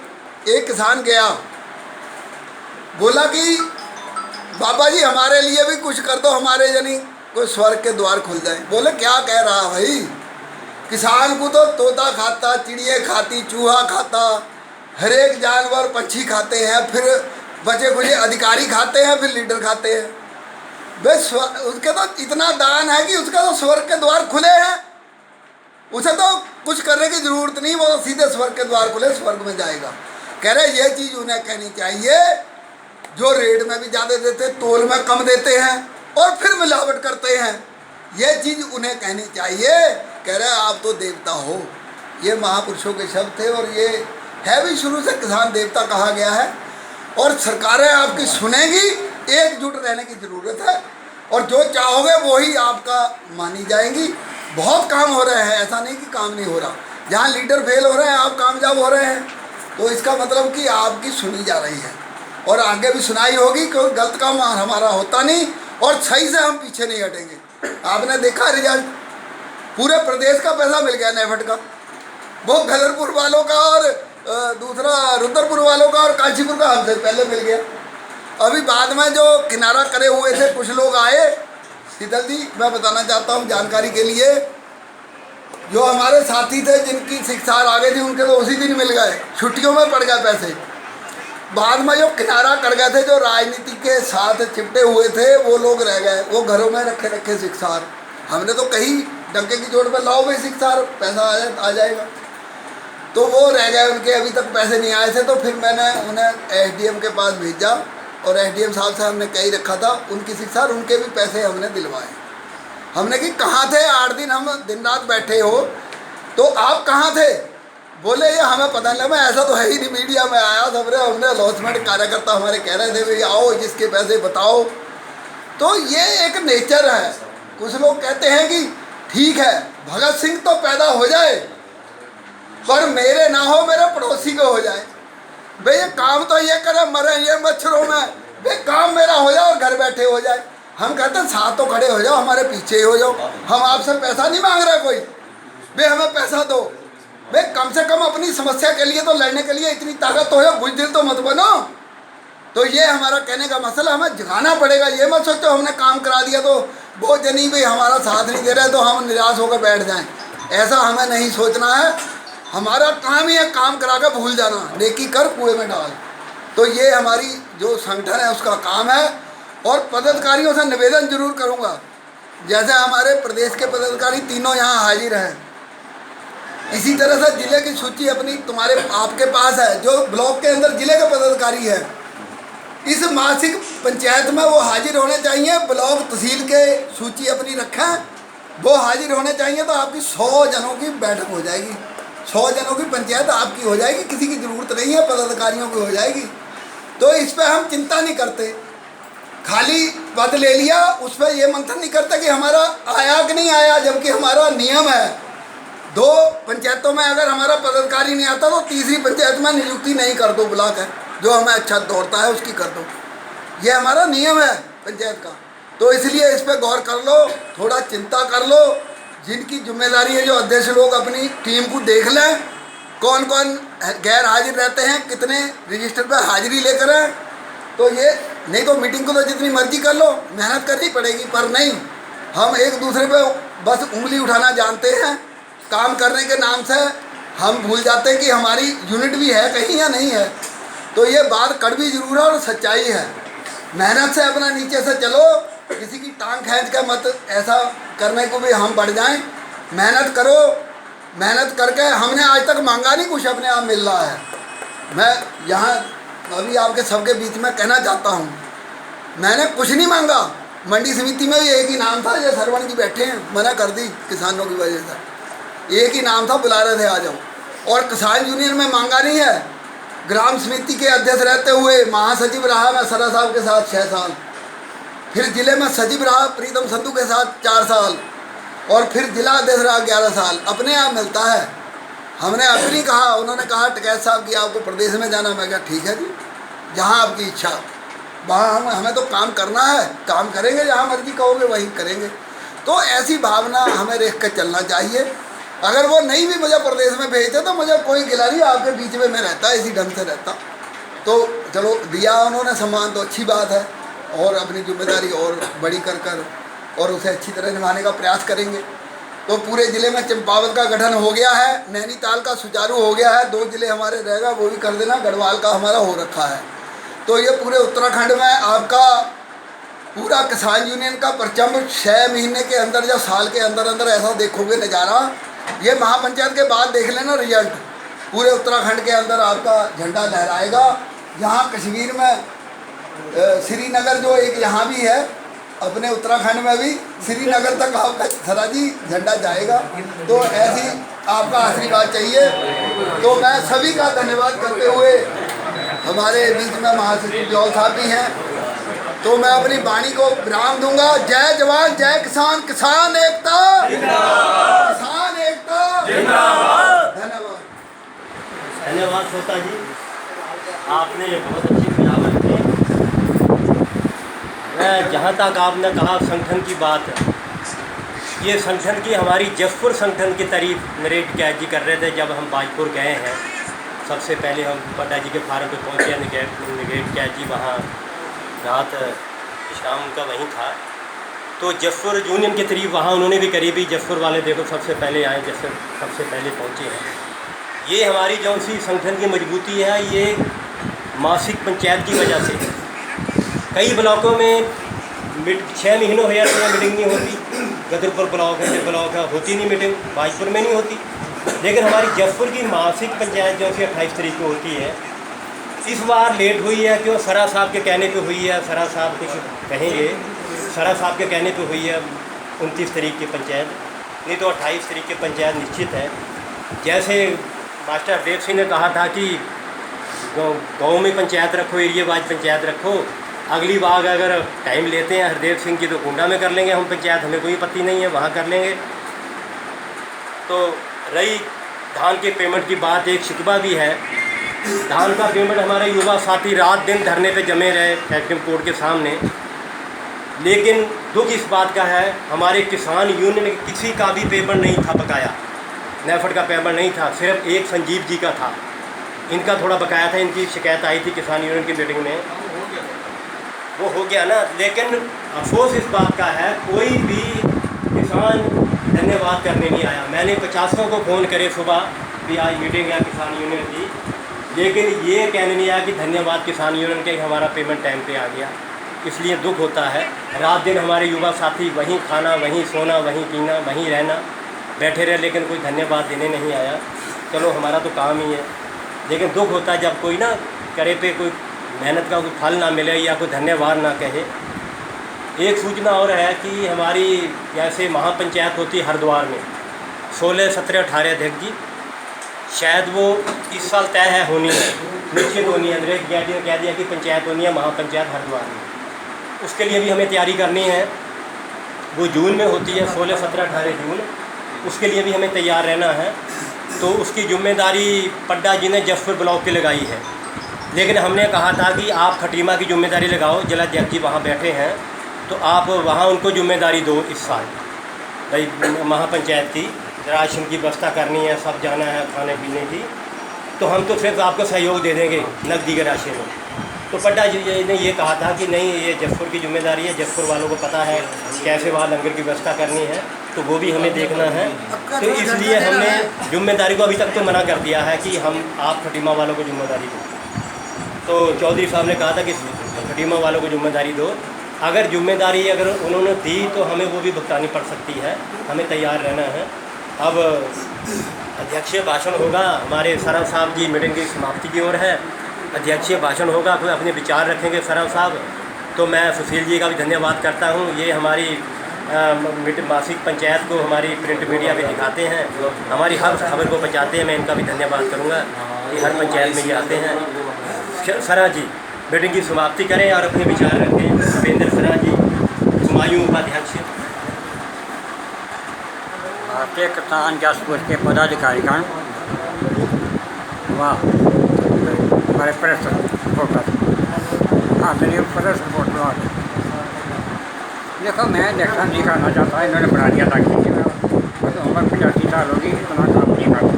एक किसान गया, बोला कि बाबा जी हमारे लिए भी कुछ कर दो, हमारे यानी कोई स्वर्ग के द्वार खुल जाए। बोले क्या कह रहा भाई? किसान को तो तोता खाता, चिड़िया खाती, चूहा खाता, हर एक जानवर पंछी खाते हैं, फिर बचे खुचे अधिकारी खाते हैं, फिर लीडर खाते हैं। बस उसके तो इतना दान है कि उसका तो स्वर्ग के द्वार खुले हैं, उसे तो कुछ करने की ज़रूरत नहीं, वो तो सीधे स्वर्ग के द्वार खुले, स्वर्ग में जाएगा। कह रहे ये चीज़ उन्हें कहनी चाहिए जो रेट में भी ज़्यादा देते, तोल में कम देते हैं और फिर मिलावट करते हैं। ये चीज़ उन्हें कहनी चाहिए। कह रहे आप तो देवता हो। ये महापुरुषों के शब्द थे और ये है भी शुरू से किसान देवता कहा गया है। और सरकारें आपकी सुनेगी, एकजुट रहने की ज़रूरत है, और जो चाहोगे वही आपका मानी जाएंगी। बहुत काम हो रहे हैं, ऐसा नहीं कि काम नहीं हो रहा। जहाँ लीडर फेल हो रहे हैं, आप कामयाब हो रहे हैं, तो इसका मतलब कि आपकी सुनी जा रही है और आगे भी सुनाई होगी। क्योंकि गलत काम हमारा होता नहीं और सही से हम पीछे नहीं हटेंगे। आपने देखा रिजल्ट, पूरे प्रदेश का पैसा मिल गया नेफेड का, वो गदरपुर वालों का और दूसरा रुद्रपुर वालों का और काशीपुर का हमसे पहले मिल गया। अभी बाद में जो किनारा करे हुए थे कुछ लोग आए, शीतल जी मैं बताना चाहता हूँ जानकारी के लिए, जो हमारे साथी थे जिनकी शिक्षा आ गई थी उनके तो उसी दिन मिल गए, छुट्टियों में पड़ गए पैसे। बाद में जो किनारा कर गए थे, जो राजनीति के साथ चिपटे हुए थे, वो लोग रह गए, वो घरों में रखे शिक्षार। हमने तो कहीं डंके की चोट पर लाओ भाई शिक्षार, पैसा आ जाएगा, तो वो रह गए, उनके अभी तक पैसे नहीं आए थे। तो फिर मैंने उन्हें SDM के पास भेजा और SDM साहब से हमने कही रखा था उनकी शिक्षा, उनके भी पैसे हमने दिलवाए। हमने कि कहाँ थे 8 दिन हम दिन रात बैठे हो, तो आप कहाँ थे? बोले ये हमें पता नहीं लगा, ऐसा तो है ही नहीं, मीडिया में आया सबने, हमने अनाउंसमेंट, कार्यकर्ता हमारे कह रहे थे भाई आओ जिसके पैसे बताओ। तो ये एक नेचर है। कुछ लोग कहते हैं कि ठीक है भगत सिंह तो पैदा हो जाए पर मेरे ना हो, मेरे पड़ोसी को हो जाए। भाई ये काम तो ये करे, मरे ये मच्छरों में, भाई काम मेरा हो जाए और घर बैठे हो जाए। हम कहते हैं साथ तो खड़े हो जाओ, हमारे पीछे ही हो जाओ, हम आपसे पैसा नहीं मांग रहे कोई, भाई हमें पैसा दो। भाई कम से कम अपनी समस्या के लिए तो लड़ने के लिए इतनी ताकत तो है, बुज़दिल तो मत बनो। तो ये हमारा कहने का मसला, हमें जगाना पड़ेगा। ये मत सोचो हमने काम करा दिया तो वो जनी भाई हमारा साथ नहीं दे रहे तो हम निराश होकर बैठ जाएं, ऐसा हमें नहीं सोचना है। हमारा काम ही है काम करा कर भूल जाना, नेकी कर कुएं में डाल। तो ये हमारी जो संगठन है उसका काम है। और पदाधिकारियों से निवेदन जरूर करूँगा, जैसे हमारे प्रदेश के पदाधिकारी तीनों यहाँ हाजिर हैं, इसी तरह से जिले की सूची अपनी तुम्हारे आपके पास है, जो ब्लॉक के अंदर जिले के पदाधिकारी है, इस मासिक पंचायत में वो हाजिर होने चाहिए। ब्लॉक तहसील के सूची अपनी रखें, वो हाजिर होने चाहिए, तो आपकी 100 जनों की बैठक हो जाएगी, 100 जनों की पंचायत आपकी हो जाएगी, किसी की ज़रूरत नहीं है, पदाधिकारियों की हो जाएगी। तो इस पर हम चिंता नहीं करते। खाली पद ले लिया, उस पर ये मंथन नहीं करता कि हमारा आया कि नहीं आया, जबकि हमारा नियम है 2 पंचायतों में अगर हमारा पदाधिकारी नहीं आता तो तीसरी पंचायत में नियुक्ति नहीं कर दो, ब्लॉक है जो हमें अच्छा दौड़ता है उसकी कर दो, ये हमारा नियम है पंचायत का। तो इसलिए इस पर गौर कर लो, थोड़ा चिंता कर लो, जिनकी जिम्मेदारी है जो अध्यक्ष लोग अपनी टीम को देख लें, कौन कौन गैर हाजिर रहते हैं, कितने रजिस्टर पर हाजिरी लेकर हैं। तो ये नहीं तो मीटिंग को तो जितनी मर्जी कर लो, मेहनत करनी पड़ेगी, पर नहीं, हम एक दूसरे पे बस उंगली उठाना जानते हैं, काम करने के नाम से हम भूल जाते हैं कि हमारी यूनिट भी है कहीं या नहीं है। तो ये बात कड़वी जरूर है और सच्चाई है। मेहनत से अपना नीचे से चलो, किसी की टांग खींच कर मत ऐसा करने को भी हम बढ़ जाएं। मेहनत करो, मेहनत करके हमने आज तक मांगा नहीं, कुछ अपने आप मिल रहा है। मैं यहाँ अभी आपके सबके बीच में कहना चाहता हूँ, मैंने कुछ नहीं मांगा। मंडी समिति में भी एक ही नाम था, ये सरवण जी बैठे हैं, मना कर दी किसानों की वजह से, एक ही नाम था, बुला रहे थे आ जाओ। और किसान यूनियन में मांगा नहीं है। ग्राम समिति के अध्यक्ष रहते हुए महासचिव रहा मैं सरा साहब के साथ 6 साल, फिर जिले में सचिव रहा प्रीतम संधू के साथ 4 साल, और फिर जिला अध्यक्ष रहा 11 साल। अपने आप मिलता है। हमने अपनी कहा, उन्होंने कहा टिकैत साहब की आपको प्रदेश में जाना, मैं कहा ठीक है जी, जहाँ आपकी इच्छा, वहाँ हमें तो काम करना है, काम करेंगे, जहाँ मर्जी कहोगे वहीं करेंगे। तो ऐसी भावना हमें देख कर चलना चाहिए। अगर वो नहीं भी मुझे प्रदेश में भेजते तो मुझे कोई गिला नहीं, आपके बीच में मैं रहता, इसी ढंग से रहता। तो चलो दिया उन्होंने सम्मान, तो अच्छी बात है, और अपनी जिम्मेदारी और बड़ी कर और उसे अच्छी तरह निभाने का प्रयास करेंगे। तो पूरे ज़िले में चंपावत का गठन हो गया है, नैनीताल का सुचारू हो गया है, 2 ज़िले हमारे रहेगा वो भी कर देना, गढ़वाल का हमारा हो रखा है। तो ये पूरे उत्तराखंड में आपका पूरा किसान यूनियन का परचम 6 महीने के अंदर या साल के अंदर अंदर ऐसा देखोगे नज़ारा, ये महापंचायत के बाद देख लेना रिजल्ट, पूरे उत्तराखंड के अंदर आपका झंडा लहराएगा। यहाँ कश्मीर में श्रीनगर जो एक यहाँ भी है, अपने उत्तराखंड में भी श्रीनगर तक आपका सरा जी झंडा जाएगा। तो ऐसी आपका आशीर्वाद चाहिए। तो मैं सभी का धन्यवाद करते हुए, हमारे बीच में महासचिव जौल साहब भी हैं, तो मैं अपनी वाणी को विराम दूंगा। जय जवान जय किसान, किसान एकता, किसान एकता जिंदाबाद। धन्यवाद। धन्यवाद श्रोता जी, आपने बहुत अच्छी सजावट की। मैं जहाँ तक आपने कहा संगठन की बात है, ये संगठन की हमारी जसपुर संगठन की तारीफ मेरे कैद जी कर रहे थे। जब हम बाजपुर गए हैं, सबसे पहले हम पटा जी के फार्म पे पहुँचे, निगेट कैद जी वहाँ रात शाम का वहीं था। तो जसपुर यूनियन की तारीफ वहाँ उन्होंने भी करी भी, जसपुर वाले देखो सबसे पहले आए, जसपुर सबसे पहले पहुँचे हैं। ये हमारी जो सी संगठन की मजबूती है, ये मासिक पंचायत की वजह से। कई ब्लॉकों में 6 महीनों हो जाते हैं मीटिंग नहीं होती, गदरपुर ब्लॉक है, ब्लॉक है, होती नहीं मीटिंग, बाजपुर में नहीं होती। लेकिन हमारी जसपुर की मासिक पंचायत जो सी 28 तारीख को होती है। इस बार लेट हुई है, क्यों? सरा साहब के कहने पे हुई है, सरा साहब कुछ कहेंगे, सरा साहब के कहने पे हुई है 29 तारीख की पंचायत, नहीं तो 28 तारीख की पंचायत निश्चित है। जैसे मास्टर हरदेव सिंह ने कहा था कि गाँव में पंचायत रखो, एरिया वाइज पंचायत रखो। अगली बार अगर टाइम लेते हैं हरदेव सिंह की तो गोंडा में कर लेंगे हम पंचायत, हमें कोई आपत्ति नहीं है, वहाँ कर लेंगे। तो रही धान के पेमेंट की बात, एक शिकवा भी है। धान का पेमेंट हमारे युवा साथी रात दिन धरने पे जमे रहे फैक्ट्री कोर्ट के सामने, लेकिन दुख इस बात का है हमारे किसान यूनियन किसी का भी पेमेंट नहीं था बकाया। नेफेड का पेमेंट नहीं था, सिर्फ एक संजीव जी का था। इनका थोड़ा बकाया था, इनकी शिकायत आई थी किसान यूनियन की मीटिंग में, वो हो गया ना। लेकिन अफसोस इस बात का है कोई भी किसान धन्यवाद करने नहीं आया। मैंने 50 को फ़ोन करे सुबह कि आज मीटिंग है किसान यूनियन की, लेकिन ये कहने नहीं आया कि धन्यवाद किसान यूनियन के, हमारा पेमेंट टाइम पे आ गया। इसलिए दुख होता है। रात दिन हमारे युवा साथी वहीं खाना, वहीं सोना, वहीं पीना, वहीं रहना, बैठे रहे, लेकिन कोई धन्यवाद देने नहीं आया। चलो हमारा तो काम ही है, लेकिन दुख होता है जब कोई ना करे पे कोई मेहनत का कोई फल ना मिले या कोई धन्यवाद ना कहे। एक सूचना और है कि हमारी जैसे महापंचायत होती है हरिद्वार में 16, 17, 18 अध्यक्ष जी, शायद वो इस साल तय है, होनी है, निश्चित होनी है। अंग्रेज जी ने कह दिया कि पंचायत होनी है महापंचायत हरिद्वार में। उसके लिए भी हमें तैयारी करनी है। वो जून में होती है, 16, 17, 18 जून। उसके लिए भी हमें तैयार रहना है। तो उसकी जिम्मेदारी पड्डा जी ने जसपुर ब्लॉक की लगाई है, लेकिन हमने कहा था कि आप खटीमा की जिम्मेदारी लगाओ। जिलाध्यक्ष जी वहाँ बैठे हैं, तो आप वहाँ उनको जिम्मेदारी दो इस साल। भाई महापंचायत की राशन की व्यवस्था करनी है, सब जाना है खाने पीने की, तो हम तो सिर्फ आपको सहयोग दे देंगे नकदी के राशि में। तो पड्डा जी ने ये कहा था कि नहीं, ये जसपुर की जिम्मेदारी है, जसपुर वालों को पता है कैसे वहाँ लंगर की व्यवस्था करनी है, तो वो भी हमें देखना है। तो इसलिए हमने जिम्मेदारी को अभी तक तो मना कर दिया है कि हम आप खटीमा वालों को जिम्मेदारी दो। तो चौधरी साहब ने कहा था कि खटीमा वालों को जिम्मेदारी दो। अगर जिम्मेदारी अगर उन्होंने दी तो हमें वो भी भुगतानी पड़ सकती है, हमें तैयार रहना है। अब अध्यक्षीय भाषण होगा, हमारे सरव साहब जी मीटिंग की समाप्ति की ओर है। अध्यक्षीय भाषण होगा, कोई अपने विचार रखेंगे सरव साहब। तो मैं सुशील जी का भी धन्यवाद करता हूँ। ये हमारी मासिक पंचायत को हमारी प्रिंट मीडिया पे दिखाते हैं, हमारी हर खबर को पहुँचाते हैं। मैं इनका भी धन्यवाद करूँगा कि हर पंचायत में ये आते हैं। सरा जी मीटिंग की समाप्ति करें और अपने विचार रखें। भूपेंद्र सरा जी, हुमायूं उपाध्यक्ष। भारतीय किसान जसपुर के पदाधिकारीगण व हमारे प्रेस रिपोर्टर, आदरणीय प्रेस रिपोर्टर वाले, देखो मैं इलेक्शन नहीं करना चाहता। इन्होंने बढ़ा दिया था कि उम्र 85 साल होगी, इतना काम नहीं करता।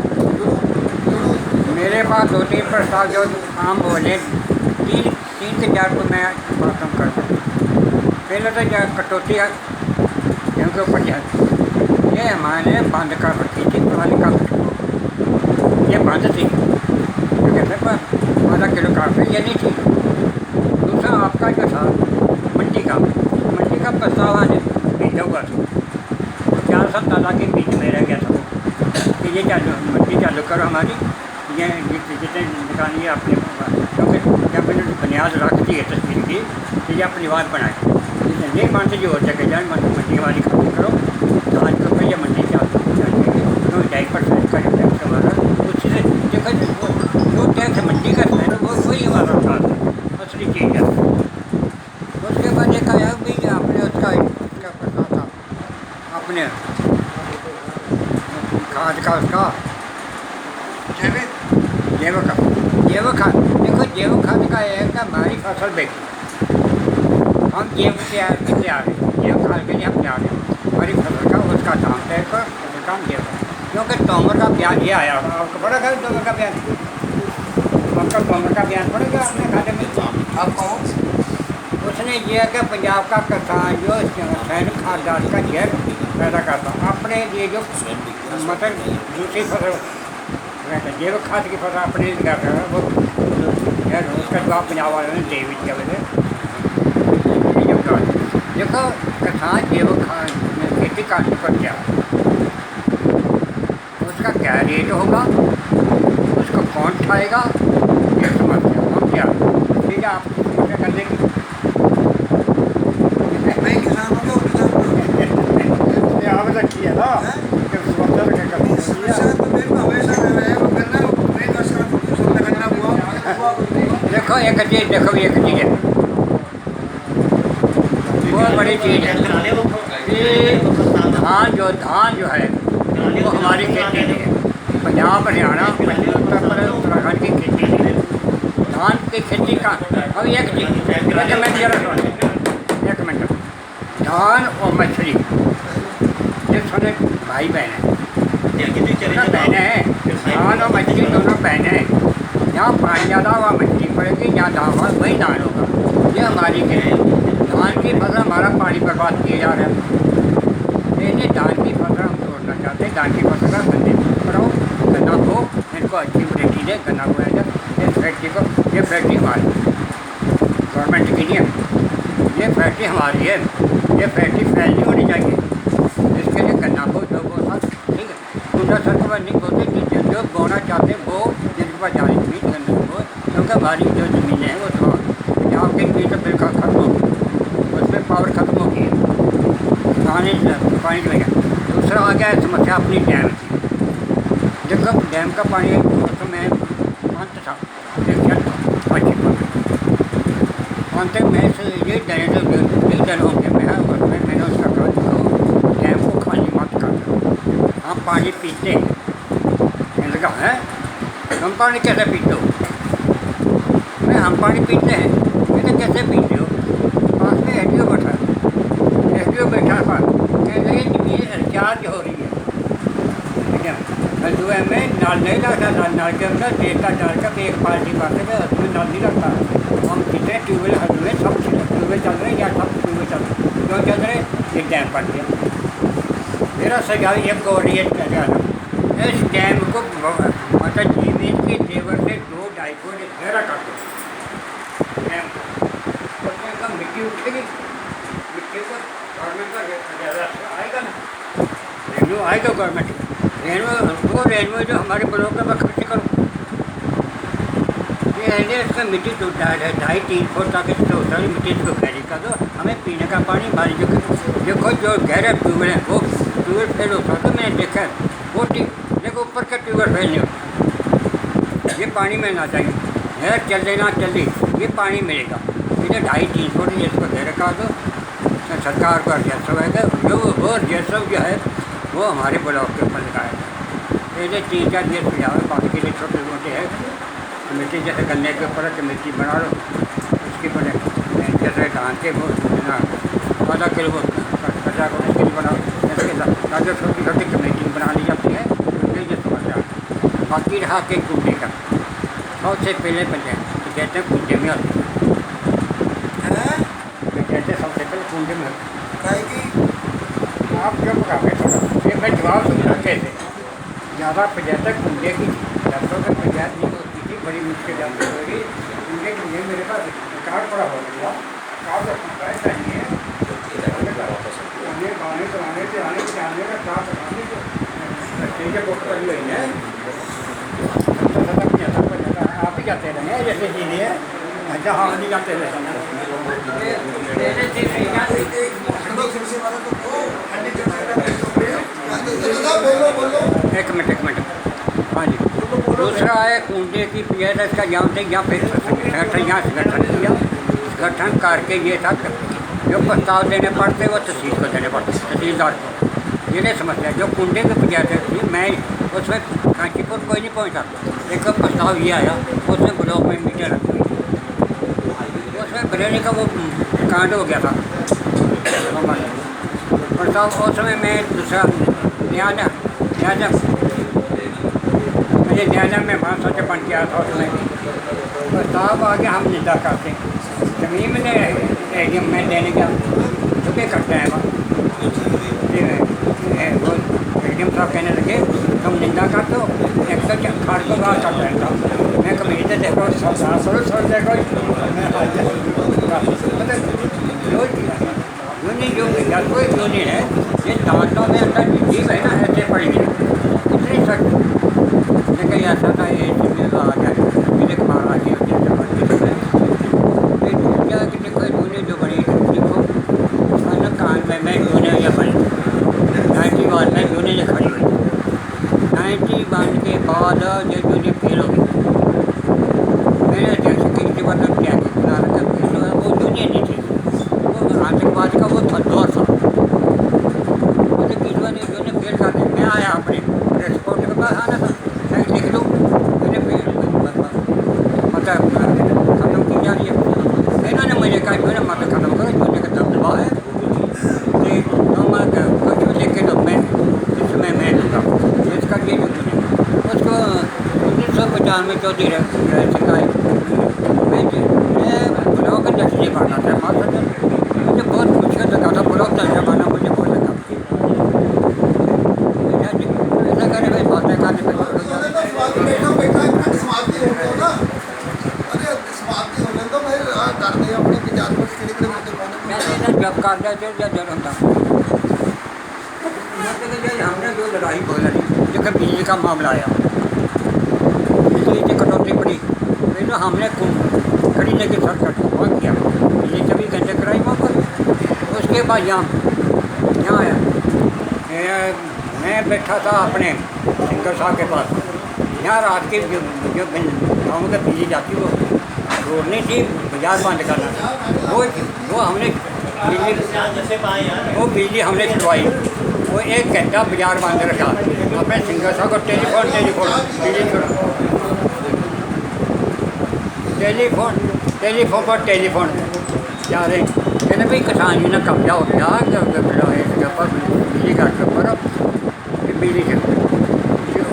मेरे पास 2-3 प्रस्ताव जो आम बोले, तीन के 4 को मैं खत्म कर सकता। पहले तो कटौती इनके ऊपर ये हमारे बंद कर रखी थी पुरानी का, ये बंद थी, तो कहते पर आधा किलो काट ये नहीं थी। दूसरा आपका जो था मंडी का प्रस्ताव आज भेजा हुआ था, 4 साल ताला के बीच में रह गया था कि ये मंडी चालू करो हमारी, ये जितने निकालिए अपने, क्योंकि जब मैंने बुनियाद रख दी है तस्वीर की, तो ये अपनी बात बनाए जितने ये मान से जो हो सके जाए मंडी वाली खत्म करो, आज को ये मंडी चालू तो 2.5% का जो टैक्स हमारा, उससे देखो जो टैक्स मंडी का है वो वही हमारा था असली चीज़ है। उसके बाद देखा यार भी आपने उसका पता था अपने खाद का उसका जैविक खाद। देखो जैविक खाद का है कि हमारी फसल बेची, हम जैव से आ गए, जैव खाद के लिए हम आ गए, हमारी फसल का उसका दाम तय कर काम जैव, क्योंकि तोमर का बयान ये आया, आपको पड़ा था तोमर का बयान, आपका तोमर का बयान पड़ेगा अपने खाते में। आप कहो उसने ये है कि पंजाब का किसान जो रासायनिक खाद डाल का जहर पैदा करता, अपने लिए जो मतलब दूसरी फसल जैविक खाद की फसल अपने लिए कर रहा है, वो उसका जवाब पंजाब वालों ने दे भी दिया वजह। देखो किसान जैविक खाद में खेती करने पर क्या उसका क्या रेट होगा, उसको कौन उठाएगा, ये समस्या हम क्या ठीक है आप समस्या करने की मैं किसान हूँ आप रखी है ना, देखो एक चीज़, देखो एक चीज़ है बहुत बड़ी चीज़ है कि धान जो है वो हमारी खेती नहीं है। पंजाब हरियाणा उत्तर प्रदेश उत्तराखंड की खेती नहीं है धान की खेती का। अब एक चीज़ मैं जरा सुन एक मिनट, धान और मछली ये सुने भाई बहन हैं, धान और मछली दोनों बहनें हैं। यहाँ पानी ज़्यादा हुआ मछली पड़ेगी, जहाँ धान हुआ वही धान होगा। ये हमारी खेती, धान की फसल हमारा पानी बर्बाद किया जा रहा है। इसलिए धान की फसल हम तोड़ना चाहते हैं, धान की फसल का गन्ने कराओ, गन्ना को इनको अच्छी वैरायटी दे, गन्ना बोया जाए। इस फैक्ट्री को, ये फैक्ट्री हमारी गवर्नमेंट की नहीं है, ये फैक्ट्री हमारी है, ये फैक्ट्री फैलनी होनी चाहिए। इसके लिए गन्ना को जो बोना ठीक है, दूसरा सरकार नहीं बोलते जो बोना चाहते वो जिनके पास जाने की गन्ना को, क्योंकि हमारी जो ज़मीनें हैं वो तो पंजाब के बीच बिल्कुल खत्म होगी, उसमें पावर खत्म होगी, पानी जो है। दूसरा आ गया समस्या अपनी डैम की। देखो डैम का पानी उस समय अंत था, 5 जानते मैं से ये दिन होंगे मैं उसमें मैंने उसका कहा देखो डैम को खाली मत कर, हम पानी पीते हैं। मैंने कहा है तुम पानी कैसे पीते हो? मैं हम पानी पीते हैं। मैंने कैसे पीते हो? पास में एस बैठा था, कहने लगे ज़मीन रिचार्ज हो रही है। जो है मैं नल नहीं लगता था, नल के अंदर देता डाल कर एक पार्टी पाते थे, उसमें नल नहीं लगता। हम कितने ट्यूबवेल हर में सब ट्यूबवेल चल रहे हैं या सब ट्यूबवेल चल रहे हैं, क्यों चल रहे ये डैम बन गया। मेरा सजाव ये कोऑर्डिनेट कर रहा था इस डैम को मतलब जीवन के लेवल से 2-2.5 फुट गहरा कर दो डैम को, उसमें कम मिट्टी उठेगी, मिट्टी को गवर्नमेंट का आएगा ना, रेवेन्यू आएगा गवर्नमेंट, रेलवे जो हमारे ब्लॉक में खर्च करो। ये है इसका मिट्टी तो 2.5-3 फुट तक टोटल मिट्टी इसको गहरी कर दो, हमें पीने का पानी हमारी जो देखो जो गहरे ट्यूबवेल हैं वो ट्यूबवेल फेल होता था, मैंने देखा है वो ठीक, देखो ऊपर के ट्यूबवेल फेल नहीं होता, ये पानी मिलना चाहिए, नहर चल देना चल ये पानी मिलेगा। इसे 2.5-3 फुट इसको गहरा कर दो, सरकार को राजस्व है जो वो राजस्व जो है वो हमारे ब्लॉक के ऊपर लगाया है। पहले 3-4 दिन सुझाव है, बाकी के लिए छोटे मोटे है मिट्टी जैसे गन्ने के ऊपर है मिट्टी बना लो, उसके ऊपर जैसे धान के वो आधा किलो कचा को मिट्टी बनाओ, इसके साथ जो छोटी छोटी कमेटी बना ली जाती है ये समस्या। बाकी रहा के कुंडे का सबसे पहले पंचायत कहते हैं कुंडे में होते हैं, कहते सबसे पहले कुंडे में होते आप क्यों पकावे थोड़ा ये मैं जवाब सुनना कैसे ज़्यादा पंचायत कुंडे की दसों में पंचायत नहीं होती थी, बड़ी मुश्किल जाती होगी कुंडे कुंडे मेरे पास कार्ड पड़ा हो गया, कार्ड रखना चाहिए गाने कराने से आने जाने का कार्ड रखाने के बुक करी हुई है, आप ही जाते रहे हैं जैसे चीज़ें है अच्छा हाँ नहीं जाते रहे एक मिनट हाँ जी। दूसरा है कुंडे की पंचायत इसका यहाँ से यहाँ पे यहाँ संगठन किया, संगठन करके ये था जो प्रस्ताव देने पड़ते वो तहसील को देने पड़ते तहसीलदार को, ये नहीं समझते जो कुंडे की पंचायत थी मैं उसमें कांचीपुर कोई नहीं पहुँचा, एक प्रस्ताव ये आया उसमें ब्लॉक में मीटर रखी उसमें बरेली का वो कांड हो गया था प्रस्ताव, उस समय मैं दूसरा न्यायालय मुझे न्यायालय में 500 से बन गया था उसमें प्रस्ताव आगे हम निंदा करते जमीन में एडीएम में देने का तो क्या करते हैं वो एडीएम साहब कहने लगे तुम निंदा कर दो एक तो खाड़ को बाहर कर जाएगा, मैं कमेटी से देखो सोच देखो यूनियन जो कोई यूनियन है ये दांतों में अंदर जीव है ना ऐसे पड़ेगी इतनी सख्त लेकिन ऐसा था ये आ जाए मेरे मार आ गया कोई यूनियन जो बड़ी देखो कान में मैं यूनियन ये बनी 91 में यूनियन खड़ी हुई 91 के बाद ये यूनियन फेल हो गई, मैंने जैसे कि मतलब क्या वो यूनियन नहीं थी वो आतंकवाद का वो था दौर था, मुझे किसी ने यूनियन फेल कर दी, मैं आया अपने रिपोर्ट के पास आना था मैं लिख लूँ मैंने मतलब ख़त्म की जा रही है, इन्होंने मुझे कहा जो है मतलब ख़त्म करो यूनियन का दबदबा है कुछ भी लिख के दो मैं इसमें मैं दूँगा इसका ये उसको 1995 में चौथी शिकायत मैं ब्लॉक अध्यक्ष नहीं बनना था मास्टर मुझे बहुत मुश्किल लगा था ब्लॉक अध्यक्ष बनना मुझे बहुत लगा ऐसा करे भाई बातें करने जब कर दिया जब होता हमने जो लड़ाई बोला देखो बिजली का मामला आया बिजली की कटौती पड़ी तो हमने खरीदने की सर वहाँ किया बिजली 24 घंटे कराई वहाँ पर, उसके बाद यहाँ आया मैं बैठा था अपने सिंगर साहब के पास, यहाँ रात की जो गाँव में बिजली जाती वो रोड नहीं थी बाजार बंद करना था। वो हमने बिजली जैसे पाए यार वो बिजली हमने छुड़वाई। वो 1 घंटा बाजार बंद रखा, अपने सिंगर साहब को टेलीफोन बिजली छुड़ा, टेलीफोन पर टेलीफोन जा रहे कहते भाई किसान जी ने कब्जा हो गया इसके ऊपर बिजली का ऊपर बिजली से।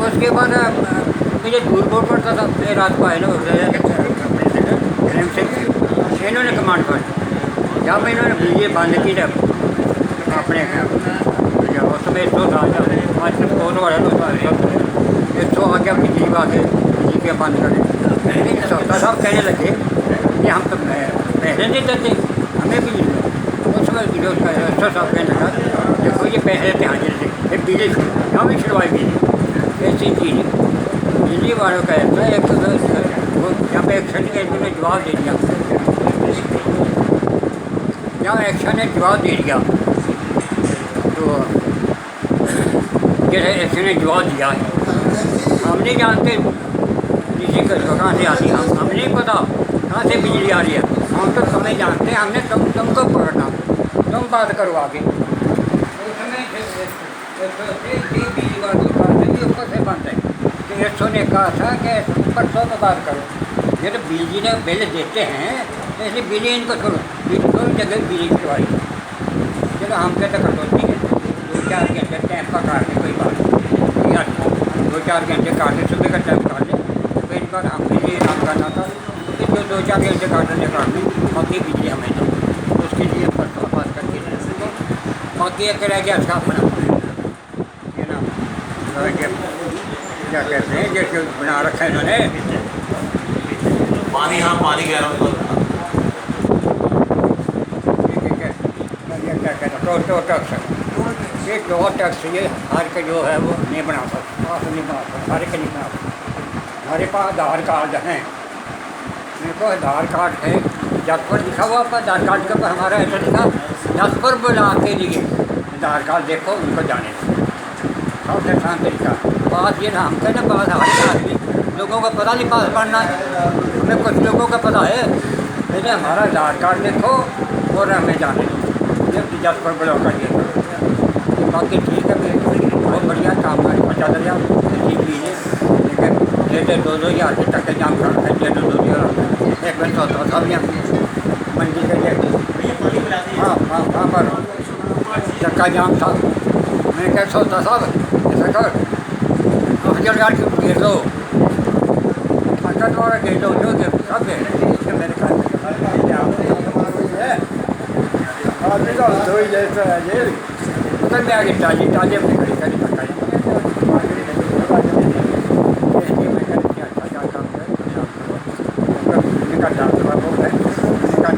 उसके बाद मुझे दूर बोर्ड पड़ता था, फिर रात को आए ना इन्होंने कमांड कर जब इन्होंने बिजली बंद की जब अपने उसमें 100 साल तो आ गया बिजली बिजली के बंद करें। सौदा साहब कहने लगे कि हम तो पैसे नहीं देते हमें बिजली दो। उस वक्त जो सौदा साहब कहने लगा देखो ये पैसे ध्यान से फिर बिजली यहाँ भी छुड़वाई बिजली। ऐसी चीज़ बिजली वालों का ऐसा एक जब एक्शन ने जवाब दे दिया, जब एक्शन ने जवाब दे दिया तो जैसे एक्शन ने जवाब दिया हम नहीं जानते बिजली कहाँ से आती है, हमें नहीं पता कहाँ से बिजली आ रही है, हम तो तुम्हें जानते हैं, हमने तुमको पकड़ना, तुम बात करो आगे। उसमें बिजली वाली बात ऊपर से बंद है तो 100 ने कहा था कि परसों में बात करो, ये तो बिजली ने बिल देते हैं इसलिए बिजली इनको छोड़ो, दोनों जगह बिजली छुड़वाई। चलो हम कहते कटौती है 2-4 घंटे टाइम का काट लें, कोई बात नहीं यार 2-4 घंटे काट लें, सुबह का टाइम काट लें, तो इस बार हम बिजली काम करना था तो 2-4 घंटे काट लें बाकी बिजली हमें दो, उसके लिए परसों बात करके बाकी एक रह गया था अपना ये ना क्या कहते हैं जैसे बना रखा है इन्होंने पानी। हाँ पानी कह रहा हूँ क्या कहते हैं टैक्स, ये टैक्स ये हर के जो है वो नहीं बना सकता, नहीं बना सकता, हर के नहीं बना सकता। हमारे पास आधार कार्ड हैं, मेरे को आधार कार्ड है, जब पर लिखा हुआ पर आधार कार्ड के ऊपर हमारा ऐसा लिखा 10 पर बुला के लिए आधार कार्ड देखो उनको जाने सबसे आसान तरीका। बात ये ना हम कहते बात हमारे आदमी लोगों को पता नहीं पास पढ़ना है, हमें कुछ लोगों का पता है, लेकिन हमारा आधार कार्ड देखो और हमें जाने दो, ये 10 पर बुला कर दिया। बाकी ठीक है बहुत बढ़िया काम है, चल रहा ऐसी चीज़ है, लेकिन ये 2-2 हज़ार तक जाम कर सकते हैं, 2-2 हज़ार एक मिनट होता सब यहाँ मंडी के लिए हाँ पर चक्का जाम था। मैंने कहा सौदा साहब ऐसा कर अफजल यार घेर लो, अच्छा तुम्हारा घेर लो जो सब है मेरे ख्याल आदमी का दो ही जैसा है ये उधर में आगे ताजी अपनी खड़ी करी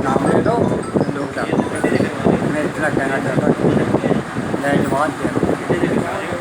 नाम ले दो लोग मैं इतना कहना चाहता हूँ जय जवान जय